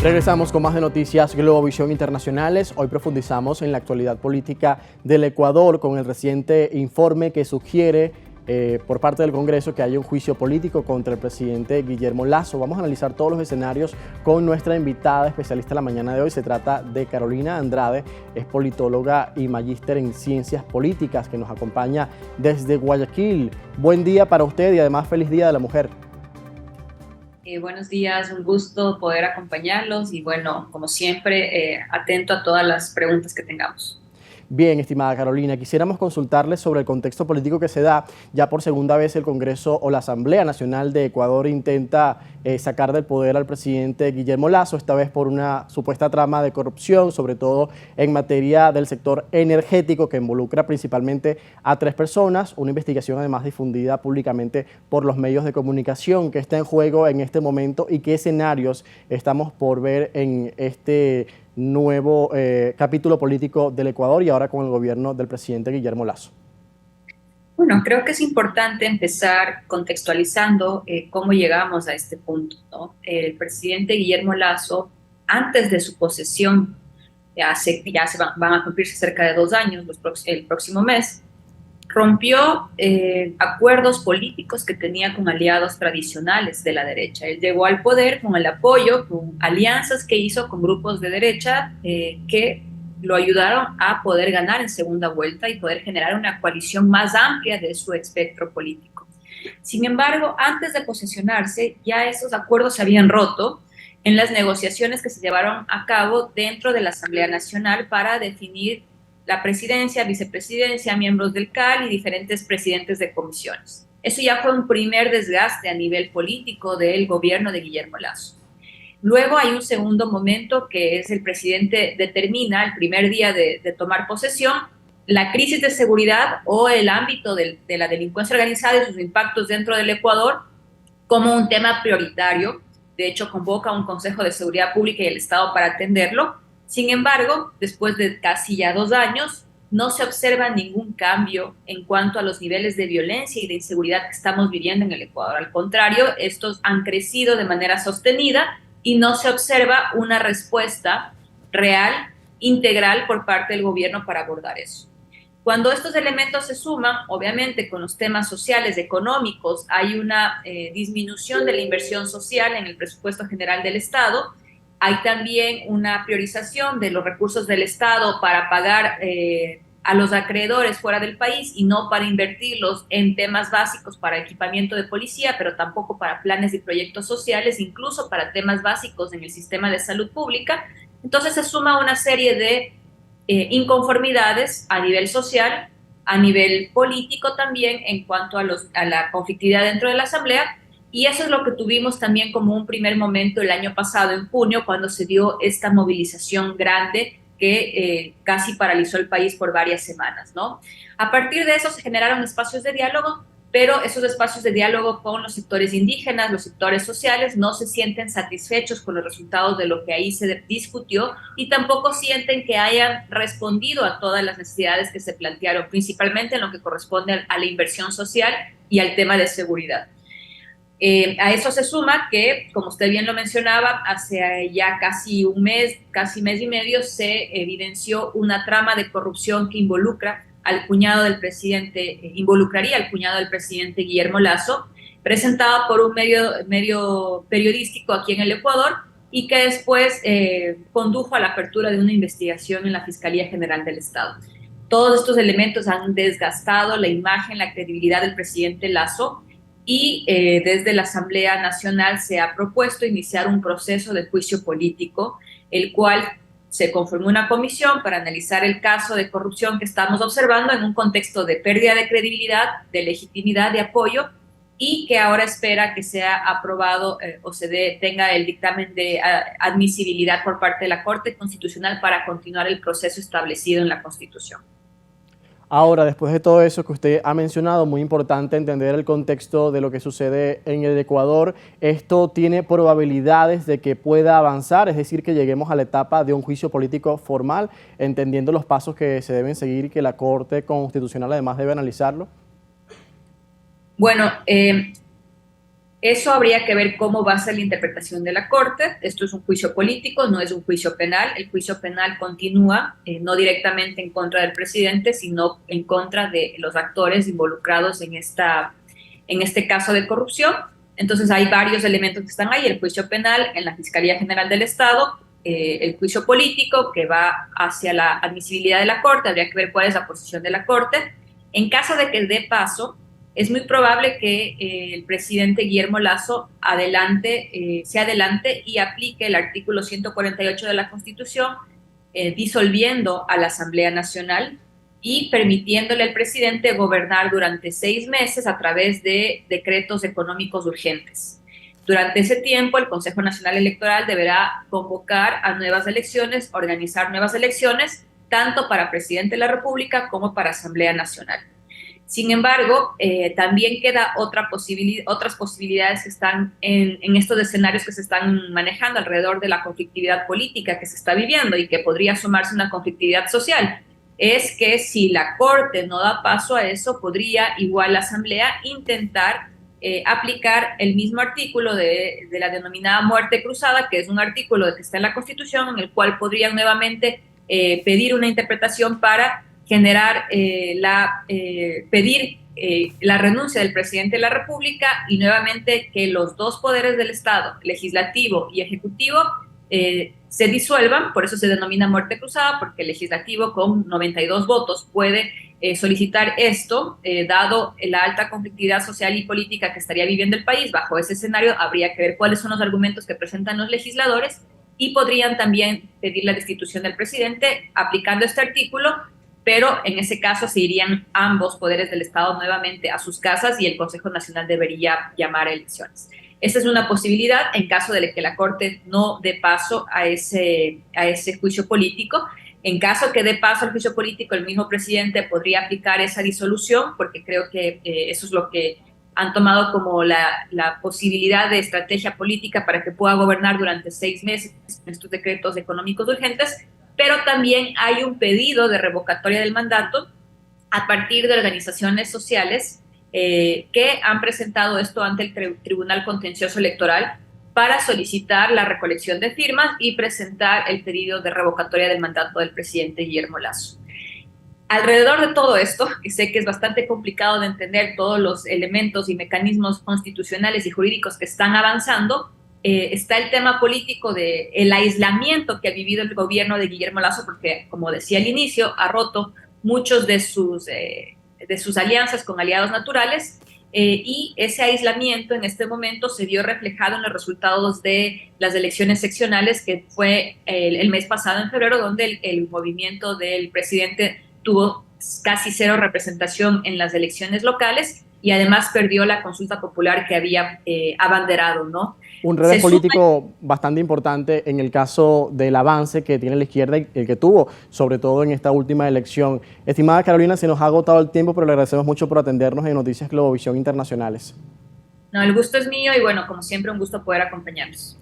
Regresamos con más de noticias Globovisión Internacionales. Hoy profundizamos en la actualidad política del Ecuador con el reciente informe que sugiere por parte del Congreso que haya un juicio político contra el presidente Guillermo Lasso. Vamos a analizar todos los escenarios con nuestra invitada especialista la mañana de hoy. Se trata de Carolina Andrade, es politóloga y magíster en ciencias políticas que nos acompaña desde Guayaquil. Buen día para usted y además feliz Día de la Mujer. Buenos días, un gusto poder acompañarlos y bueno, como siempre, atento a todas las preguntas que tengamos. Bien, estimada Carolina, quisiéramos consultarle sobre el contexto político que se da. Ya por segunda vez el Congreso o la Asamblea Nacional de Ecuador intenta sacar del poder al presidente Guillermo Lasso, esta vez por una supuesta trama de corrupción, sobre todo en materia del sector energético que involucra principalmente a 3 personas, una investigación además difundida públicamente por los medios de comunicación. ¿Qué está en juego en este momento y qué escenarios estamos por ver en este nuevo capítulo político del Ecuador y ahora con el gobierno del presidente Guillermo Lasso? Bueno, creo que es importante empezar contextualizando cómo llegamos a este punto, ¿no? El presidente Guillermo Lasso, antes de su posesión, van a cumplirse cerca de 2 años el próximo mes, rompió acuerdos políticos que tenía con aliados tradicionales de la derecha. Él llegó al poder con el apoyo, con alianzas que hizo con grupos de derecha que lo ayudaron a poder ganar en segunda vuelta y poder generar una coalición más amplia de su espectro político. Sin embargo, antes de posesionarse, ya esos acuerdos se habían roto en las negociaciones que se llevaron a cabo dentro de la Asamblea Nacional para definir la presidencia, vicepresidencia, miembros del CAL y diferentes presidentes de comisiones. Eso ya fue un primer desgaste a nivel político del gobierno de Guillermo Lasso. Luego hay un segundo momento que es el presidente determina el primer día de tomar posesión la crisis de seguridad o el ámbito de la delincuencia organizada y sus impactos dentro del Ecuador como un tema prioritario. De hecho, convoca un Consejo de Seguridad Pública y el Estado para atenderlo. Sin embargo, después de casi ya 2 años, no se observa ningún cambio en cuanto a los niveles de violencia y de inseguridad que estamos viviendo en el Ecuador. Al contrario, estos han crecido de manera sostenida y no se observa una respuesta real, integral por parte del gobierno para abordar eso. Cuando estos elementos se suman, obviamente con los temas sociales, económicos, hay una disminución de la inversión social en el presupuesto general del Estado. Hay también una priorización de los recursos del Estado para pagar a los acreedores fuera del país y no para invertirlos en temas básicos para equipamiento de policía, pero tampoco para planes y proyectos sociales, incluso para temas básicos en el sistema de salud pública. Entonces se suma una serie de inconformidades a nivel social, a nivel político también en cuanto a la conflictividad dentro de la Asamblea. Y eso es lo que tuvimos también como un primer momento el año pasado, en junio, cuando se dio esta movilización grande que casi paralizó el país por varias semanas, ¿no? A partir de eso se generaron espacios de diálogo, pero esos espacios de diálogo con los sectores indígenas, los sectores sociales, no se sienten satisfechos con los resultados de lo que ahí se discutió y tampoco sienten que hayan respondido a todas las necesidades que se plantearon, principalmente en lo que corresponde a la inversión social y al tema de seguridad. A eso se suma que, como usted bien lo mencionaba, hace ya casi un mes, casi mes y medio, se evidenció una trama de corrupción que involucraría al cuñado del presidente Guillermo Lasso, presentado por un medio periodístico aquí en el Ecuador y que después condujo a la apertura de una investigación en la Fiscalía General del Estado. Todos estos elementos han desgastado la imagen, la credibilidad del presidente Lasso, y desde la Asamblea Nacional se ha propuesto iniciar un proceso de juicio político, el cual se conformó una comisión para analizar el caso de corrupción que estamos observando en un contexto de pérdida de credibilidad, de legitimidad, de apoyo, y que ahora espera que sea aprobado o tenga el dictamen de admisibilidad por parte de la Corte Constitucional para continuar el proceso establecido en la Constitución. Ahora, después de todo eso que usted ha mencionado, muy importante entender el contexto de lo que sucede en el Ecuador. ¿Esto tiene probabilidades de que pueda avanzar? Es decir, que lleguemos a la etapa de un juicio político formal, entendiendo los pasos que se deben seguir y que la Corte Constitucional además debe analizarlo. Bueno, Eso habría que ver cómo va a ser la interpretación de la Corte. Esto es un juicio político, no es un juicio penal. El juicio penal continúa, no directamente en contra del presidente, sino en contra de los actores involucrados en este caso de corrupción. Entonces hay varios elementos que están ahí: el juicio penal en la Fiscalía General del Estado, el juicio político que va hacia la admisibilidad de la Corte. Habría que ver cuál es la posición de la Corte. En caso de que dé paso, es muy probable que el presidente Guillermo Lasso se adelante y aplique el artículo 148 de la Constitución, disolviendo a la Asamblea Nacional y permitiéndole al presidente gobernar durante 6 meses a través de decretos económicos urgentes. Durante ese tiempo, el Consejo Nacional Electoral deberá convocar a nuevas elecciones, organizar nuevas elecciones, tanto para presidente de la República como para Asamblea Nacional. Sin embargo, también queda otras posibilidades que están en estos escenarios que se están manejando alrededor de la conflictividad política que se está viviendo y que podría sumarse una conflictividad social. Es que si la Corte no da paso a eso, podría igual la Asamblea intentar aplicar el mismo artículo de la denominada muerte cruzada, que es un artículo que está en la Constitución, en el cual podrían nuevamente pedir una interpretación para generar pedir la renuncia del presidente de la República y nuevamente que los dos poderes del Estado, legislativo y ejecutivo, se disuelvan. Por eso se denomina muerte cruzada, porque el legislativo con 92 votos puede solicitar esto, dado la alta conflictividad social y política que estaría viviendo el país. Bajo ese escenario habría que ver cuáles son los argumentos que presentan los legisladores y podrían también pedir la destitución del presidente aplicando este artículo, pero en ese caso se irían ambos poderes del Estado nuevamente a sus casas y el Consejo Nacional debería llamar a elecciones. Esa es una posibilidad en caso de que la Corte no dé paso a ese juicio político. En caso que dé paso al juicio político, el mismo presidente podría aplicar esa disolución, porque creo que eso es lo que han tomado como la posibilidad de estrategia política para que pueda gobernar durante 6 meses en estos decretos económicos urgentes. Pero también hay un pedido de revocatoria del mandato a partir de organizaciones sociales que han presentado esto ante el Tribunal Contencioso Electoral para solicitar la recolección de firmas y presentar el pedido de revocatoria del mandato del presidente Guillermo Lasso. Alrededor de todo esto, que sé que es bastante complicado de entender todos los elementos y mecanismos constitucionales y jurídicos que están avanzando, está el tema político del aislamiento que ha vivido el gobierno de Guillermo Lasso, porque, como decía al inicio, ha roto muchos de sus alianzas con aliados naturales, y ese aislamiento en este momento se vio reflejado en los resultados de las elecciones seccionales, que fue el mes pasado, en febrero, donde el movimiento del presidente tuvo casi 0 representación en las elecciones locales y además perdió la consulta popular que había abanderado, ¿no? Un revés político bastante importante en el caso del avance que tiene la izquierda y el que tuvo, sobre todo en esta última elección. Estimada Carolina, se nos ha agotado el tiempo, pero le agradecemos mucho por atendernos en Noticias Globovisión Internacionales. No, el gusto es mío y bueno, como siempre, un gusto poder acompañarnos.